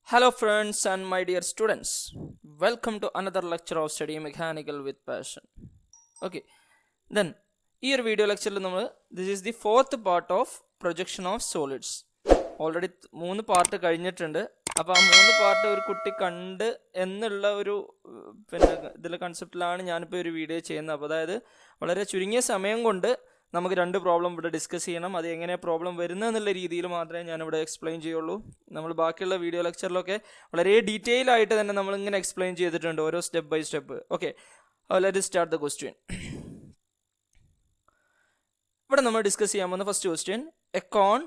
Hello friends and my dear students, welcome to another lecture of Study Mechanical with Passion. Okay, then ഈ ഒരു video ലെക്ചറിൽ നമ്മൾ this is the fourth part of projection of solids. Already 3 part കഴിഞ്ഞിട്ടുണ്ട്. അപ്പോൾ ആ 3 part ഒരു കുട്ടി കണ്ട് എന്നുള്ള ഒരു ഇതിലെ കൺസെപ്റ്റിലാണ് ഞാനിപ്പോൾ ഒരു വീഡിയോ ചെയ്യുന്നത്. അപ്പോൾ അതായത് വളരെ ചുരുങ്ങിയ സമയം കൊണ്ട് നമുക്ക് 2 പ്രോബ്ലം ഇവിടെ ഡിസ്കസ് ചെയ്യണം. അത് എങ്ങനെ പ്രോബ്ലം വരുന്നതെന്നുള്ള രീതിയിൽ മാത്രമേ ഞാനിവിടെ എക്സ്പ്ലെയിൻ ചെയ്യുള്ളൂ. നമ്മൾ ബാക്കിയുള്ള വീഡിയോ ലെക്ചറിലൊക്കെ വളരെ ഡീറ്റെയിൽ ആയിട്ട് തന്നെ നമ്മളിങ്ങനെ എക്സ്പ്ലെയിൻ ചെയ്തിട്ടുണ്ട്, ഓരോ step by step. Okay, let start the question. ഇവിടെ നമ്മൾ ഡിസ്കസ് ചെയ്യാൻ പോകുന്ന first question, a cone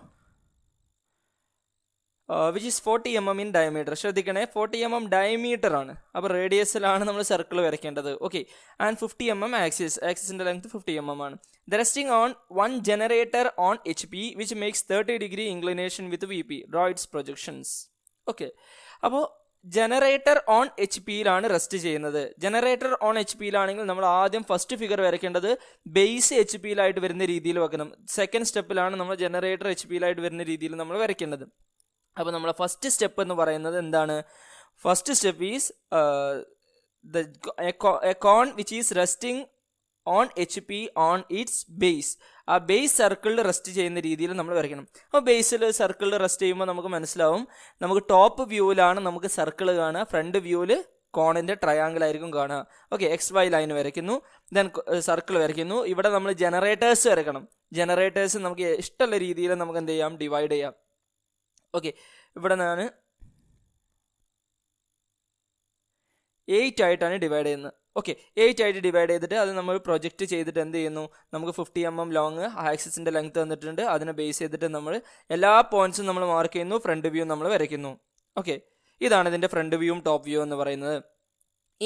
which is 40 mm in diameter. ശ്രദ്ധിക്കണേ, 40 mm ഡയമീറ്റർ ആണ്. അപ്പോൾ റേഡിയസിലാണ് നമ്മൾ സർക്കിൾ വരയ്ക്കേണ്ടത്. ഓക്കെ, ആൻഡ് 50 mm ആക്സിസിൻ്റെ ലെങ്ത് 50 mm ആണ്. The resting on one generator on HP which makes 30 degree inclination with VP. Draw its projections. Okay, അപ്പോൾ generator on HP-യിലാണ് റെസ്റ്റ് ചെയ്യുന്നത്. ജനറേറ്റർ ഓൺ HP-യിലാണെങ്കിൽ നമ്മൾ ആദ്യം ഫസ്റ്റ് ഫിഗർ വരയ്ക്കേണ്ടത് ബേസ് HP-യിലായിട്ട് വരുന്ന രീതിയിൽ വെക്കണം. സെക്കൻഡ് സ്റ്റെപ്പിലാണ് നമ്മൾ ജനറേറ്റർ HP-യിലായിട്ട് വരുന്ന രീതിയിൽ നമ്മൾ വരയ്ക്കേണ്ടത്. അപ്പോൾ നമ്മളെ ഫസ്റ്റ് സ്റ്റെപ്പ് എന്ന് പറയുന്നത് എന്താണ്? First step is a cone which is resting on HP on its base. ആ ബേസ് സർക്കിളിൽ റെസ്റ്റ് ചെയ്യുന്ന രീതിയിൽ നമ്മൾ വരയ്ക്കണം. അപ്പോൾ ബേസിൽ സർക്കിളിൽ റെസ്റ്റ് ചെയ്യുമ്പോൾ നമുക്ക് മനസ്സിലാവും, നമുക്ക് ടോപ്പ് വ്യൂവിലാണ് നമുക്ക് സർക്കിൾ കാണുക, ഫ്രണ്ട് വ്യൂവിൽ കോണിൻ്റെ ട്രയാങ്കിൾ ആയിരിക്കും കാണുക. ഓക്കെ, XY ലൈൻ വരയ്ക്കുന്നു, ദെൻ സർക്കിൾ വരയ്ക്കുന്നു. ഇവിടെ നമ്മൾ ജനറേറ്റേഴ്സ് വരയ്ക്കണം. ജനറേറ്റേഴ്സ് നമുക്ക് ഇഷ്ടമുള്ള രീതിയിൽ നമുക്ക് എന്ത് ചെയ്യാം, ഡിവൈഡ് ചെയ്യാം. ഓക്കെ, ഇവിടെ ഞാൻ 8 ആയിട്ടാണ് ഡിവൈഡ് ചെയ്യുന്നത്. ഓക്കെ, 8 ആയിട്ട് ഡിവൈഡ് ചെയ്തിട്ട് അത് നമ്മൾ പ്രൊജക്റ്റ് ചെയ്തിട്ട് എന്ത് ചെയ്യുന്നു, നമുക്ക് 50 mm ലോങ് ആക്സിസിൻ്റെ ലെങ്ത് തന്നിട്ടുണ്ട്. അതിനെ ബേസ് ചെയ്തിട്ട് നമ്മൾ എല്ലാ പോയിന്റ്സും നമ്മൾ മാർക്ക് ചെയ്യുന്നു, ഫ്രണ്ട് വ്യൂ നമ്മൾ വരയ്ക്കുന്നു. ഓക്കെ, ഇതാണ് ഇതിൻ്റെ ഫ്രണ്ട് വ്യൂവും ടോപ്പ് വ്യൂ എന്ന് പറയുന്നത്.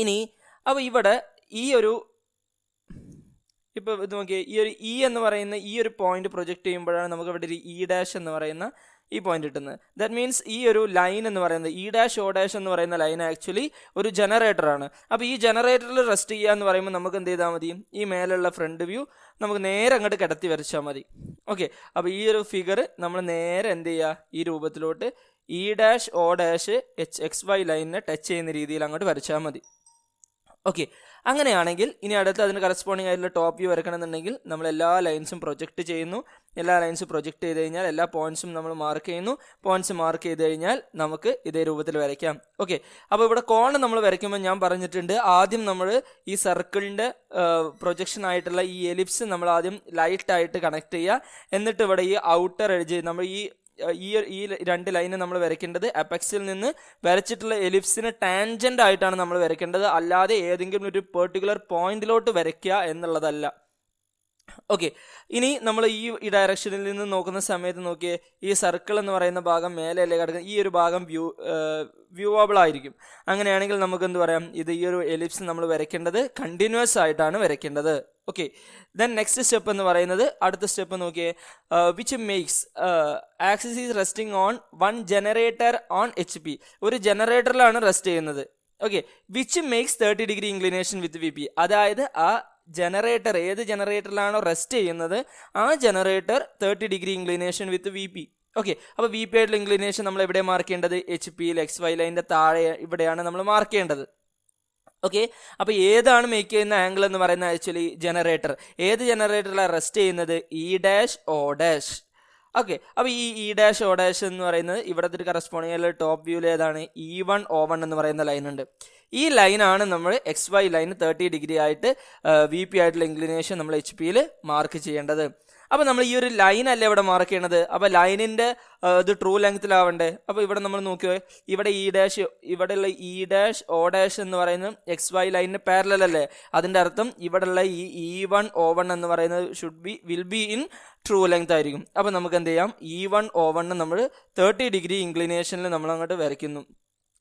ഇനി അപ്പോൾ ഇവിടെ ഈ ഒരു ഇപ്പോൾ ഇത് നോക്കിയേ, ഈ ഒരു E എന്ന് പറയുന്ന ഈ ഒരു പോയിന്റ് പ്രൊജക്റ്റ് ചെയ്യുമ്പോഴാണ് നമുക്ക് ഇവിടെ ഒരു E' എന്ന് പറയുന്ന ഈ പോയിന്റ് കിട്ടുന്നത്. ദാറ്റ് മീൻസ് ഈ ഒരു ലൈൻ എന്ന് പറയുന്നത് E', O' എന്ന് പറയുന്ന ലൈൻ ആക്ച്വലി ഒരു ജനറേറ്ററാണ്. അപ്പോൾ ഈ ജനറേറ്ററിൽ റെസ്റ്റ് ചെയ്യുക എന്ന് പറയുമ്പോൾ നമുക്ക് എന്ത് ചെയ്താൽ മതി, ഈ മേലുള്ള ഫ്രണ്ട് വ്യൂ നമുക്ക് നേരെ അങ്ങോട്ട് കിടത്തി വരച്ചാൽ മതി. ഓക്കെ, അപ്പോൾ ഈ ഒരു ഫിഗർ നമ്മൾ നേരെ എന്ത് ചെയ്യുക, ഈ രൂപത്തിലോട്ട് E', O' XY ലൈനിനെ ടച്ച് ചെയ്യുന്ന രീതിയിൽ അങ്ങോട്ട് വരച്ചാൽ മതി. ഓക്കെ, അങ്ങനെയാണെങ്കിൽ ഇനി അടുത്ത് അതിന് കറസ്പോണ്ടിങ് ആയിട്ടുള്ള ടോപ്പ് വ്യൂ വരയ്ക്കണമെന്നുണ്ടെങ്കിൽ നമ്മൾ എല്ലാ ലൈൻസും പ്രൊജക്റ്റ് ചെയ്യുന്നു. എല്ലാ ലൈൻസും പ്രൊജക്റ്റ് ചെയ്ത് കഴിഞ്ഞാൽ എല്ലാ പോയിന്റ്സും നമ്മൾ മാർക്ക് ചെയ്യുന്നു. പോയിന്റ്സ് മാർക്ക് ചെയ്ത് കഴിഞ്ഞാൽ നമുക്ക് ഇതേ രൂപത്തിൽ വരയ്ക്കാം. ഓക്കെ, അപ്പോൾ ഇവിടെ കോൺ നമ്മൾ വരയ്ക്കുമ്പോൾ ഞാൻ പറഞ്ഞിട്ടുണ്ട്, ആദ്യം നമ്മൾ ഈ സർക്കിളിൻ്റെ പ്രൊജക്ഷൻ ആയിട്ടുള്ള ഈ എലിപ്സ് നമ്മൾ ആദ്യം ലൈറ്റായിട്ട് കണക്ട് ചെയ്യുക. എന്നിട്ട് ഇവിടെ ഈ ഔട്ടർ എഡ്ജ് നമ്മൾ ഈ 2 ലൈന് നമ്മൾ വരയ്ക്കേണ്ടത് അപെക്സിൽ നിന്ന് വരച്ചിട്ടുള്ള എലിപ്സിന് ടാൻജന്റ് ആയിട്ടാണ് നമ്മൾ വരയ്ക്കേണ്ടത്, അല്ലാതെ ഏതെങ്കിലും ഒരു പെർട്ടിക്കുലർ പോയിന്റിലോട്ട് വരയ്ക്കുക എന്നുള്ളതല്ല. ഓക്കെ, ഇനി നമ്മൾ ഈ ഡയറക്ഷനിൽ നിന്ന് നോക്കുന്ന സമയത്ത് നോക്കിയേ, ഈ സർക്കിൾ എന്ന് പറയുന്ന ഭാഗം മേലെയല്ലേ കിടക്കുന്നത്, ഈ ഒരു ഭാഗം വ്യൂവബിൾ ആയിരിക്കും. അങ്ങനെയാണെങ്കിൽ നമുക്ക് എന്ത് പറയാം, ഇത് ഈ ഒരു എലിപ്സ് നമ്മൾ വരയ്ക്കേണ്ടത് കണ്ടിന്യൂസ് ആയിട്ടാണ് വരയ്ക്കേണ്ടത്. ഓക്കെ, ദെൻ നെക്സ്റ്റ് സ്റ്റെപ്പ് എന്ന് പറയുന്നത്, അടുത്ത സ്റ്റെപ്പ് നോക്കിയേ, which makes axis is resting on one generator on HP. ഒരു ജനറേറ്ററിലാണ് റെസ്റ്റ് ചെയ്യുന്നത്. Okay, which makes 30 degree inclination with VP. അതായത് ആ ജനറേറ്റർ ഏത് ജനറേറ്ററിലാണോ റെസ്റ്റ് ചെയ്യുന്നത് ആ generator 30 degree inclination with VP. Okay, അപ്പോൾ VP ആയിട്ടുള്ള ഇൻക്ലിനേഷൻ നമ്മൾ എവിടെ മാർക്ക് ചെയ്യേണ്ടത്, HP-യിൽ XY ലൈനിൻ്റെ താഴെ ഇവിടെയാണ് നമ്മൾ മാർക്ക് ചെയ്യേണ്ടത്. ഓക്കെ, അപ്പോൾ ഏതാണ് മേക്ക് ചെയ്യുന്ന ആംഗിൾ എന്ന് പറയുന്നത് ആക്ച്വലി ജനറേറ്റർ. ഏത് ജനറേറ്ററിലാണ് റെസ്റ്റ് ചെയ്യുന്നത്, E', O'. ഓക്കെ, അപ്പോൾ ഈ E', O' എന്ന് പറയുന്നത് ഇവിടുത്തെ ഒരു കറസ്പോണ്ടിങ് ആയിട്ടുള്ള ടോപ്പ് വ്യൂവിൽ ഏതാണ്, E1, O1 എന്ന് പറയുന്ന ലൈൻ ഉണ്ട്. ഈ ലൈനാണ് നമ്മൾ XY ലൈന് 30 degree ആയിട്ട് VP ആയിട്ടുള്ള ഇൻക്ലിനേഷൻ നമ്മൾ HP-യിൽ മാർക്ക് ചെയ്യേണ്ടത്. അപ്പോൾ നമ്മൾ ഈ ഒരു ലൈൻ അല്ലേ ഇവിടെ മാർക്ക് ചെയ്യണത്, അപ്പോൾ ലൈനിൻ്റെ ഇത് ട്രൂ ലെങ്ത്തിലാവണ്ടേ. അപ്പോൾ ഇവിടെ നമ്മൾ നോക്കിയോ, ഇവിടെ ഇവിടെയുള്ള E', O' എന്ന് പറയുന്നത് XY ലൈനിന് പാരലൽ അല്ലേ. അതിൻ്റെ അർത്ഥം ഇവിടെയുള്ള ഈ E1, O1 എന്ന് പറയുന്നത് will be in true length ആയിരിക്കും. അപ്പോൾ നമുക്ക് എന്ത് ചെയ്യാം, E1, O1 നമ്മൾ 30 degree ഇൻക്ലിനേഷനിൽ നമ്മൾ അങ്ങോട്ട് വരയ്ക്കുന്നു.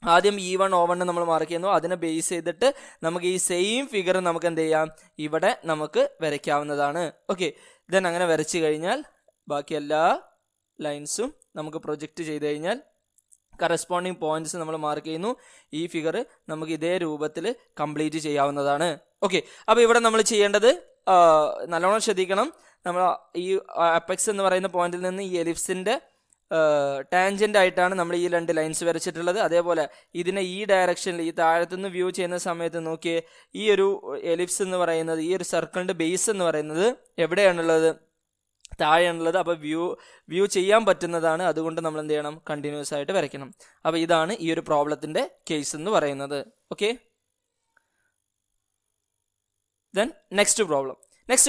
ആദ്യം E1, O1 നമ്മൾ മാർക്ക് ചെയ്യുന്നു. അതിനെ ബേസ് ചെയ്തിട്ട് നമുക്ക് ഈ സെയിം ഫിഗർ നമുക്ക് എന്ത് ചെയ്യാം, ഇവിടെ നമുക്ക് വരയ്ക്കാവുന്നതാണ്. ഓക്കെ, ദെൻ അങ്ങനെ വരച്ച് കഴിഞ്ഞാൽ ബാക്കി എല്ലാ ലൈൻസും നമുക്ക് പ്രൊജക്റ്റ് ചെയ്ത് കഴിഞ്ഞാൽ കറസ്പോണ്ടിങ് പോയിന്റ്സ് നമ്മൾ മാർക്ക് ചെയ്യുന്നു. ഈ ഫിഗർ നമുക്ക് ഇതേ രൂപത്തിൽ കംപ്ലീറ്റ് ചെയ്യാവുന്നതാണ്. ഓക്കെ, അപ്പോൾ ഇവിടെ നമ്മൾ ചെയ്യേണ്ടത് നല്ലോണം ശ്രദ്ധിക്കണം, നമ്മൾ ഈ അപെക്സ് എന്ന് പറയുന്ന പോയിന്റിൽ നിന്ന് ഈ എലിപ്സിൻ്റെ ടാൻജൻ്റ് ആയിട്ടാണ് നമ്മൾ ഈ 2 ലൈൻസ് വരച്ചിട്ടുള്ളത്. അതേപോലെ ഇതിനെ ഈ ഡയറക്ഷനിൽ ഈ താഴത്തുനിന്ന് വ്യൂ ചെയ്യുന്ന സമയത്ത് നോക്കിയേ, ഈ ഒരു എലിപ്സ് എന്ന് പറയുന്നത്, ഈ ഒരു സർക്കിളിൻ്റെ ബേസ് എന്ന് പറയുന്നത് എവിടെയാണുള്ളത്? താഴെയാണുള്ളത്. അപ്പോൾ വ്യൂ ചെയ്യാൻ പറ്റുന്നതാണ്. അതുകൊണ്ട് നമ്മൾ എന്ത് ചെയ്യണം? കണ്ടിന്യൂസ് ആയിട്ട് വരയ്ക്കണം. അപ്പോൾ ഇതാണ് ഈ ഒരു പ്രോബ്ലത്തിൻ്റെ കേസ് എന്ന് പറയുന്നത്. ഓക്കെ, ദെൻ നെക്സ്റ്റ്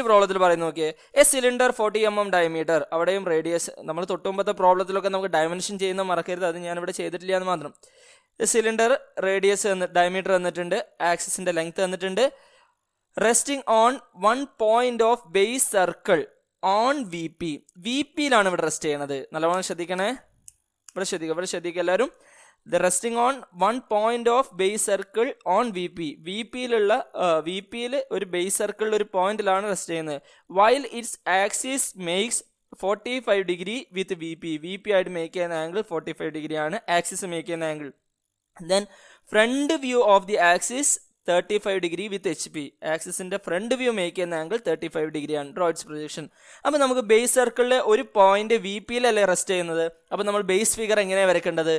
പ്രോബ്ലത്തിൽ പറയുന്നത് നോക്കിയേ, എ സിലിണ്ടർ 40 mm ഡയമീറ്റർ. അവിടെയും റേഡിയസ് നമ്മൾ തൊട്ടുമുമ്പത്തെ പ്രോബ്ലത്തിലൊക്കെ നമുക്ക് ഡയമെൻഷൻ ചെയ്യുന്ന മറക്കരുത്, അത് ഞാനിവിടെ ചെയ്തിട്ടില്ല എന്ന് മാത്രം. സിലിണ്ടർ റേഡിയസ് ഡയമീറ്റർ തന്നിട്ടുണ്ട്, ആക്സിസിൻ്റെ ലെങ്ത് തന്നിട്ടുണ്ട്. Resting on 1 point of base circle on V പിയിലാണ് ഇവിടെ റെസ്റ്റ് ചെയ്യണത്. നല്ലവണ്ണം ശ്രദ്ധിക്കണേ, ഇവിടെ ശ്രദ്ധിക്കുക എല്ലാവരും. The resting on 1 point of base circle on V പിയിൽ ഒരു ബേസ് സർക്കിളിൽ ഒരു പോയിന്റിലാണ് റെസ്റ്റ് ചെയ്യുന്നത്. While its axis makes 45 degree with V P ആയിട്ട് മേക്ക് ചെയ്യുന്ന ആംഗിൾ 45 ഡിഗ്രി ആണ് ആക്സിസ് മേക്ക് ചെയ്യുന്ന angle. Then front view of the axis 35 degree with HP. ആക്സിസിന്റെ ഫ്രണ്ട് വ്യൂ മേക്ക് ചെയ്യുന്ന ആംഗിൾ 35 ഡിഗ്രി ആണ്. Draw its projection. അപ്പോൾ നമുക്ക് base സർക്കിളിലെ ഒരു പോയിന്റ് വി പിയിലല്ലേ റെസ്റ്റ് ചെയ്യുന്നത്. അപ്പോൾ നമ്മൾ ബേസ് ഫിഗർ എങ്ങനെയാണ് വരയ്ക്കേണ്ടത്?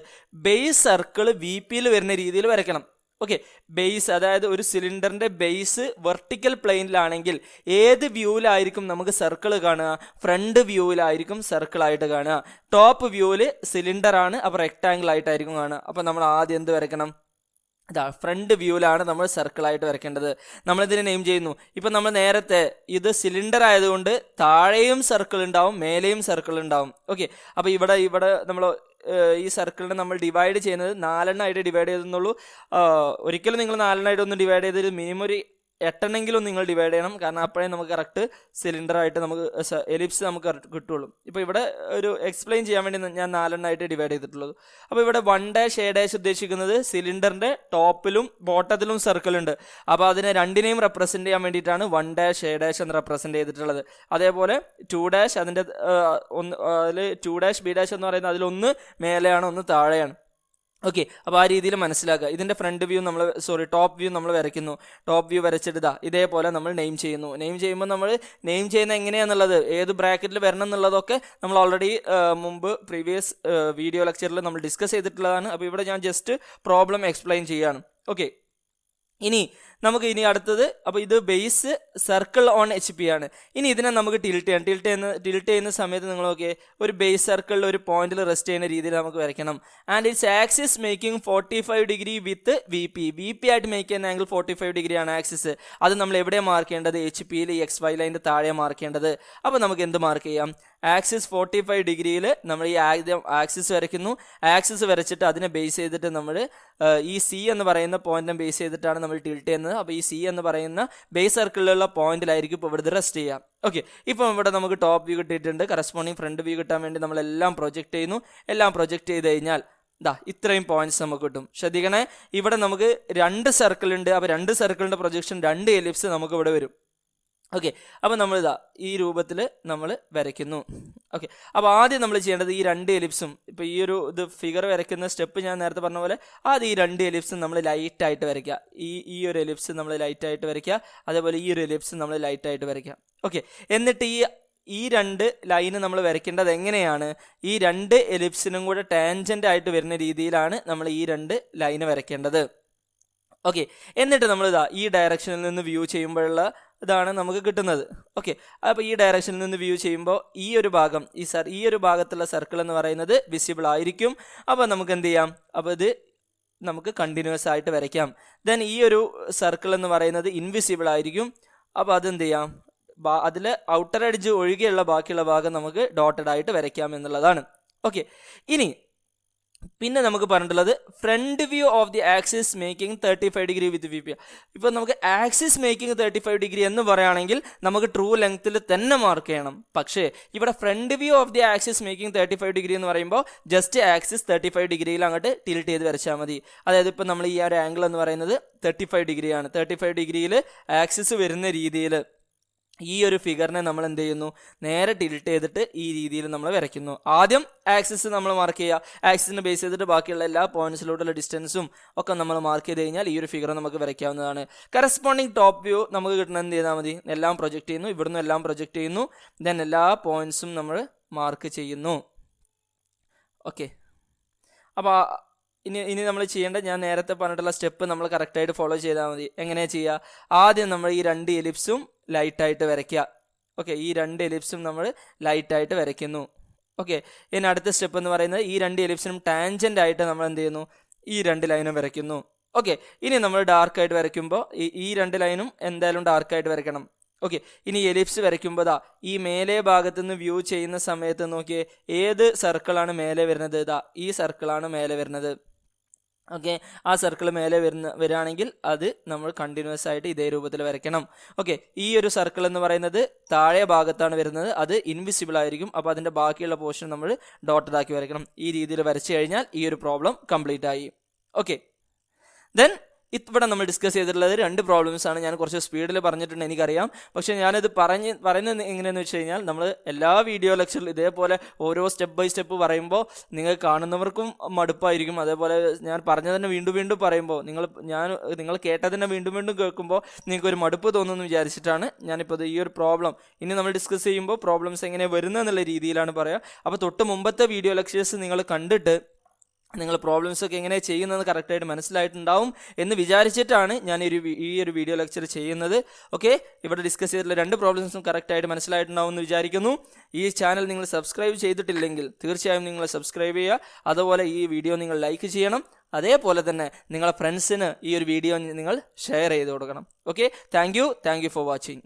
ബേസ് സർക്കിൾ വി പിയിൽ വരുന്ന രീതിയിൽ വരയ്ക്കണം. ഓക്കെ, ബേസ് അതായത് ഒരു സിലിണ്ടറിന്റെ ബേസ് വെർട്ടിക്കൽ പ്ലെയിനിലാണെങ്കിൽ ഏത് വ്യൂവിലായിരിക്കും നമുക്ക് സർക്കിൾ കാണുക? ഫ്രണ്ട് വ്യൂവിലായിരിക്കും സർക്കിൾ ആയിട്ട് കാണുക. ടോപ്പ് വ്യൂവിൽ സിലിണ്ടർ ആണ്, അപ്പോൾ റെക്ടാംഗിൾ ആയിട്ടായിരിക്കും കാണുക. അപ്പോൾ നമ്മൾ ആദ്യം എന്ത് വരയ്ക്കണം? ഫ്രണ്ട് വ്യൂവിലാണ് നമ്മൾ സർക്കിളായിട്ട് വരയ്ക്കേണ്ടത്. നമ്മളിതിനെ നെയിം ചെയ്യുന്നു. ഇപ്പം നമ്മൾ നേരത്തെ ഇത് സിലിണ്ടർ ആയതുകൊണ്ട് താഴെയും സർക്കിൾ ഉണ്ടാവും, മേലെയും സർക്കിൾ ഉണ്ടാവും. ഓക്കെ, അപ്പോൾ ഇവിടെ നമ്മൾ ഈ സർക്കിളിനെ നമ്മൾ ഡിവൈഡ് ചെയ്യുന്നത് 4 ആയിട്ട് ഡിവൈഡ് ചെയ്തെന്നുള്ളൂ. ഒരിക്കലും നിങ്ങൾ 4 ആയിട്ടൊന്നും ഡിവൈഡ് ചെയ്ത് മിനിമം ഒരു 8 നിങ്ങൾ ഡിവൈഡ് ചെയ്യണം. കാരണം അപ്പോഴേ നമുക്ക് കറക്റ്റ് സിലിണ്ടർ ആയിട്ട് നമുക്ക് എലിപ്സ് നമുക്ക് കിട്ടുള്ളൂ. ഇപ്പോൾ ഇവിടെ ഒരു എക്സ്പ്ലെയിൻ ചെയ്യാൻ വേണ്ടി ഞാൻ 4 ആയിട്ട് ഡിവൈഡ് ചെയ്തിട്ടുള്ളത്. അപ്പോൾ ഇവിടെ 1 A ഉദ്ദേശിക്കുന്നത് സിലിണ്ടറിന്റെ ടോപ്പിലും ബോട്ടത്തിലും സർക്കിൾ ഉണ്ട്. അപ്പോൾ അതിനെ രണ്ടിനെയും റെപ്രസെന്റ് ചെയ്യാൻ വേണ്ടിയിട്ടാണ് 1 A എന്ന് റെപ്രസെന്റ് ചെയ്തിട്ടുള്ളത്. അതേപോലെ 2 അതിൻ്റെ അതിൽ 2 B എന്ന് പറയുന്നത് അതിലൊന്ന് മേലെയാണ്, ഒന്ന് താഴെയാണ്. ഓക്കെ, അപ്പോൾ ആ രീതിയിൽ മനസ്സിലാക്കുക. ഇതിൻ്റെ ഫ്രണ്ട് വ്യൂ ടോപ്പ് വ്യൂ നമ്മൾ വരയ്ക്കുന്നു. ടോപ്പ് വ്യൂ വരച്ചിട്ട് ഇതേപോലെ നമ്മൾ നെയിം ചെയ്യുന്നു. നെയിം ചെയ്യുമ്പോൾ നമ്മൾ നെയിം ചെയ്യുന്ന എങ്ങനെയാണെന്നുള്ളത്, ഏത് ബ്രാക്കറ്റിൽ വരണം എന്നുള്ളതൊക്കെ നമ്മൾ ഓൾറെഡി മുമ്പ് പ്രീവിയസ് വീഡിയോ ലെക്ചറിൽ നമ്മൾ ഡിസ്കസ് ചെയ്തിട്ടുള്ളതാണ്. അപ്പോൾ ഇവിടെ ഞാൻ ജസ്റ്റ് പ്രോബ്ലം എക്സ്പ്ലെയിൻ ചെയ്യുകയാണ്. ഓക്കെ, നമുക്ക് അടുത്തത്, അപ്പോൾ ഇത് ബേസ് സർക്കിൾ ഓൺ HP ആണ്. ഇനി ഇതിനെ നമുക്ക് ടിൽറ്റ് ചെയ്യുന്ന സമയത്ത് നിങ്ങൾ നോക്കിയേ, ഒരു ബേസ് സർക്കിളിൽ ഒരു പോയിന്റിൽ റെസ്റ്റ് ചെയ്യുന്ന രീതിയിൽ നമുക്ക് വരയ്ക്കണം. And its axis making 45 degree with V P ആയിട്ട് മേക്ക് ചെയ്യുന്ന ആംഗിൾ 45 ഡിഗ്രി ആണ് ആക്സിസ്. അത് നമ്മൾ എവിടെ മാർക്ക് ചെയ്യേണ്ടത്? HP-യിൽ XY ലൈൻ്റെ താഴെ മാർക്ക് ചെയ്യേണ്ടത്. അപ്പോൾ നമുക്ക് എന്ത് മാർക്ക് ചെയ്യാം? ആക്സിസ് 45 ഡിഗ്രിയിൽ നമ്മൾ ഈ ആക്സിസ് വരയ്ക്കുന്നു. ആക്സിസ് വരച്ചിട്ട് അതിനെ ബേസ് ചെയ്തിട്ട് നമ്മൾ ഈ C എന്ന് പറയുന്ന പോയിന്റിനെ ബേസ് ചെയ്തിട്ടാണ് നമ്മൾ ടിൽറ്റ് ചെയ്യുന്നത്. അപ്പോൾ ഈ C എന്ന് പറയുന്ന ബേസ് സർക്കിളിലുള്ള പോയിന്റിലായിരിക്കും ഇപ്പോൾ ഇവിടുത്തെ റെസ്റ്റ് ചെയ്യാം. ഓക്കെ, ഇപ്പം ഇവിടെ നമുക്ക് ടോപ്പ് വ്യൂ കിട്ടിയിട്ടുണ്ട്. കറസ്പോണ്ടിങ് ഫ്രണ്ട് വ്യൂ കിട്ടാൻ വേണ്ടി നമ്മളെല്ലാം പ്രൊജക്റ്റ് ചെയ്യുന്നു. എല്ലാം പ്രൊജക്റ്റ് ചെയ്ത് കഴിഞ്ഞാൽ ഇത്രയും പോയിന്റ്സ് നമുക്ക് കിട്ടും. ശ്രദ്ധിക്കണേ, ഇവിടെ നമുക്ക് 2 സർക്കിൾ ഉണ്ട്. അപ്പോൾ 2 സർക്കിളിൻ്റെ പ്രൊജക്ഷൻ 2 എലിപ്സ് നമുക്ക് ഇവിടെ വരും. ഓക്കെ, അപ്പോൾ നമ്മൾ ഈ രൂപത്തിൽ നമ്മൾ വരയ്ക്കുന്നു. ഓക്കെ, അപ്പോൾ ആദ്യം നമ്മൾ ചെയ്യേണ്ടത് ഈ 2 എലിപ്സും, ഇപ്പോൾ ഈ ഒരു ഫിഗർ വരയ്ക്കുന്ന സ്റ്റെപ്പ് ഞാൻ നേരത്തെ പറഞ്ഞ പോലെ ആദ്യം ഈ 2 എലിപ്സും നമ്മൾ ലൈറ്റായിട്ട് വരയ്ക്കുക. ഈ ഒരു എലിപ്സ് നമ്മൾ ലൈറ്റായിട്ട് വരയ്ക്കുക. അതേപോലെ ഈ ഒരു എലിപ്സ് നമ്മൾ ലൈറ്റായിട്ട് വരയ്ക്കുക. ഓക്കെ, എന്നിട്ട് ഈ 2 ലൈന് നമ്മൾ വരയ്ക്കേണ്ടത് എങ്ങനെയാണ്? ഈ 2 എലിപ്സിനും കൂടെ ടാൻജൻ്റ് ആയിട്ട് വരുന്ന രീതിയിലാണ് നമ്മൾ ഈ 2 ലൈന് വരയ്ക്കേണ്ടത്. ഓക്കെ, എന്നിട്ട് നമ്മൾ ഈ ഡയറക്ഷനിൽ നിന്ന് വ്യൂ ചെയ്യുമ്പോഴുള്ള ഇതാണ് നമുക്ക് കിട്ടുന്നത്. ഓക്കെ, അപ്പോൾ ഈ ഡയറക്ഷനിൽ നിന്ന് വ്യൂ ചെയ്യുമ്പോൾ ഈ ഒരു ഭാഗം ഈ ഒരു ഭാഗത്തുള്ള സർക്കിൾ എന്ന് പറയുന്നത് വിസിബിൾ ആയിരിക്കും. അപ്പോൾ നമുക്ക് എന്ത് ചെയ്യാം? അപ്പോൾ ഇത് നമുക്ക് കണ്ടിന്യൂസ് ആയിട്ട് വരയ്ക്കാം. ദെൻ ഈ ഒരു സർക്കിൾ എന്ന് പറയുന്നത് ഇൻവിസിബിൾ ആയിരിക്കും. അപ്പോൾ അതെന്ത് ചെയ്യാം? അതിൽ ഔട്ടർ എഡ്ജ് ഒഴികെയുള്ള ബാക്കിയുള്ള ഭാഗം നമുക്ക് ഡോട്ടഡ് ആയിട്ട് വരയ്ക്കാം എന്നുള്ളതാണ്. ഓക്കെ, പിന്നെ നമുക്ക് പറഞ്ഞിട്ടുള്ളത് front view of the axis making 35 degree with V P. ഇപ്പോൾ നമുക്ക് ആക്സിസ് മേക്കിംഗ് 35 ഡിഗ്രി എന്ന് പറയുകയാണെങ്കിൽ നമുക്ക് ട്രൂ ലെങ്ത്തിൽ തന്നെ മാർക്ക് ചെയ്യണം. പക്ഷേ ഇവിടെ front view of the axis making 35 degree എന്ന് പറയുമ്പോൾ ജസ്റ്റ് ആക്സിസ് 35 ഡിഗ്രിയിൽ അങ്ങോട്ട് ടിൽറ്റ് ചെയ്ത് വരച്ചാൽ മതി. അതായത് ഇപ്പോൾ നമ്മൾ ഈ ഒരു ആംഗിൾ എന്ന് പറയുന്നത് 35 ഡിഗ്രിയാണ്. 35 ഡിഗ്രിയിൽ ആക്സിസ് വരുന്ന രീതിയിൽ ഈ ഒരു ഫിഗറിനെ നമ്മൾ എന്ത് ചെയ്യുന്നു? നേരെ ടിൽറ്റ് ചെയ്തിട്ട് ഈ രീതിയിൽ നമ്മൾ വരയ്ക്കുന്നു. ആദ്യം ആക്സിസ് നമ്മൾ മാർക്ക് ചെയ്യുക. ആക്സിസിനെ ബേസ് ചെയ്തിട്ട് ബാക്കിയുള്ള എല്ലാ പോയിന്റ്സിലോട്ടുള്ള ഡിസ്റ്റൻസും ഒക്കെ നമ്മൾ മാർക്ക് ചെയ്ത് കഴിഞ്ഞാൽ ഈ ഒരു ഫിഗർ നമുക്ക് വരയ്ക്കാവുന്നതാണ്. കറസ്പോണ്ടിങ് ടോപ്പ് വ്യൂ നമുക്ക് കിട്ടുന്ന എന്ത് ചെയ്താൽ മതി? എല്ലാം പ്രൊജക്റ്റ് ചെയ്യുന്നു. ഇവിടുന്ന് എല്ലാം പ്രൊജക്റ്റ് ചെയ്യുന്നു. ദെൻ എല്ലാ പോയിന്റ്സും നമ്മൾ മാർക്ക് ചെയ്യുന്നു. ഓക്കെ. അപ്പോൾ ഇനി നമ്മൾ ചെയ്യേണ്ട, ഞാൻ നേരത്തെ പറഞ്ഞിട്ടുള്ള സ്റ്റെപ്പ് നമ്മൾ കറക്റ്റായിട്ട് ഫോളോ ചെയ്താൽ മതി. എങ്ങനെയാണ് ചെയ്യുക? ആദ്യം നമ്മൾ ഈ 2 എലിപ്സും ലൈറ്റായിട്ട് വരയ്ക്കുക. ഓക്കെ, ഈ 2 എലിപ്സും നമ്മൾ ലൈറ്റായിട്ട് വരയ്ക്കുന്നു. ഓക്കെ, ഇനി അടുത്ത സ്റ്റെപ്പ് എന്ന് പറയുന്നത് ഈ 2 എലിപ്സിനും ടാൻജൻ്റ് ആയിട്ട് നമ്മൾ എന്ത് ചെയ്യുന്നു? ഈ 2 ലൈനും വരയ്ക്കുന്നു. ഓക്കെ, ഇനി നമ്മൾ ഡാർക്കായിട്ട് വരയ്ക്കുമ്പോൾ ഈ 2 ലൈനും എന്തായാലും ഡാർക്കായിട്ട് വരയ്ക്കണം. ഓക്കെ, ഇനി എലിപ്സ് വരയ്ക്കുമ്പോൾ ഈ മേലെ ഭാഗത്തു നിന്ന് വ്യൂ ചെയ്യുന്ന സമയത്ത് നോക്കിയേ, ഏത് സർക്കിളാണ് മേലെ വരുന്നത്? ഈ സർക്കിളാണ് മേലെ വരുന്നത്. ഓക്കെ, ആ സർക്കിൾ മേലെ വരികയാണെങ്കിൽ അത് നമ്മൾ കണ്ടിന്യൂസ് ആയിട്ട് ഇതേ രൂപത്തിൽ വരയ്ക്കണം. ഓക്കെ, ഈ ഒരു സർക്കിൾ എന്ന് പറയുന്നത് താഴെ ഭാഗത്താണ് വരുന്നത്, അത് ഇൻവിസിബിൾ ആയിരിക്കും. അപ്പോൾ അതിൻ്റെ ബാക്കിയുള്ള പോർഷൻ നമ്മൾ ഡോട്ടഡ് ആക്കി വരയ്ക്കണം. ഈ രീതിയിൽ വരച്ചു കഴിഞ്ഞാൽ ഈ ഒരു പ്രോബ്ലം കംപ്ലീറ്റ് ആയി. ഓക്കെ, ദെൻ ഇവിടെ നമ്മൾ ഡിസ്കസ് ചെയ്തിട്ടുള്ളത് 2 പ്രോബ്ലംസ് ആണ്. ഞാൻ കുറച്ച് സ്പീഡിൽ പറഞ്ഞിട്ടുണ്ട്, എനിക്കറിയാം. പക്ഷേ ഞാനത് പറയുന്നത് എങ്ങനെയാണെന്ന് വെച്ച് കഴിഞ്ഞാൽ, നമ്മൾ എല്ലാ വീഡിയോ ലെക്ചറിലും ഇതേപോലെ ഓരോ സ്റ്റെപ്പ് ബൈ സ്റ്റെപ്പ് പറയുമ്പോൾ നിങ്ങൾ കാണുന്നവർക്കും മടുപ്പായിരിക്കും. അതേപോലെ ഞാൻ പറഞ്ഞതന്നെ വീണ്ടും വീണ്ടും പറയുമ്പോൾ നിങ്ങൾ കേട്ടതന്നെ വീണ്ടും വീണ്ടും കേൾക്കുമ്പോൾ നിങ്ങൾക്ക് ഒരു മടുപ്പ് തോന്നുമെന്ന് വിചാരിച്ചിട്ടാണ് ഞാനിപ്പോൾ ഈ ഒരു പ്രോബ്ലം ഇനി നമ്മൾ ഡിസ്കസ് ചെയ്യുമ്പോൾ പ്രോബ്ലംസ് എങ്ങനെ വരുന്നതെന്നുള്ള രീതിയിലാണ് പറയുക. അപ്പോൾ തൊട്ട് മുമ്പത്തെ വീഡിയോ ലെക്ചേഴ്സ് നിങ്ങൾ കണ്ടിട്ട് നിങ്ങൾ പ്രോബ്ലംസൊക്കെ എങ്ങനെ ചെയ്യുന്നതെന്ന് കറക്റ്റായിട്ട് മനസ്സിലായിട്ടുണ്ടാവും എന്ന് വിചാരിച്ചിട്ടാണ് ഞാൻ ഈ ഒരു വീഡിയോ ലെക്ചർ ചെയ്യുന്നത്. ഓക്കെ, ഇവിടെ ഡിസ്കസ് ചെയ്തിട്ടുള്ള 2 പ്രോബ്ലംസും കറക്റ്റായിട്ട് മനസ്സിലായിട്ടുണ്ടാവും എന്ന് വിചാരിക്കുന്നു. ഈ ചാനൽ നിങ്ങൾ സബ്സ്ക്രൈബ് ചെയ്തിട്ടില്ലെങ്കിൽ തീർച്ചയായും നിങ്ങൾ സബ്സ്ക്രൈബ് ചെയ്യുക. അതുപോലെ ഈ വീഡിയോ നിങ്ങൾ ലൈക്ക് ചെയ്യണം. അതേപോലെ തന്നെ നിങ്ങളെ ഫ്രണ്ട്സിന് ഈ ഒരു വീഡിയോ നിങ്ങൾ ഷെയർ ചെയ്ത് കൊടുക്കണം. Okay, thank you for watching.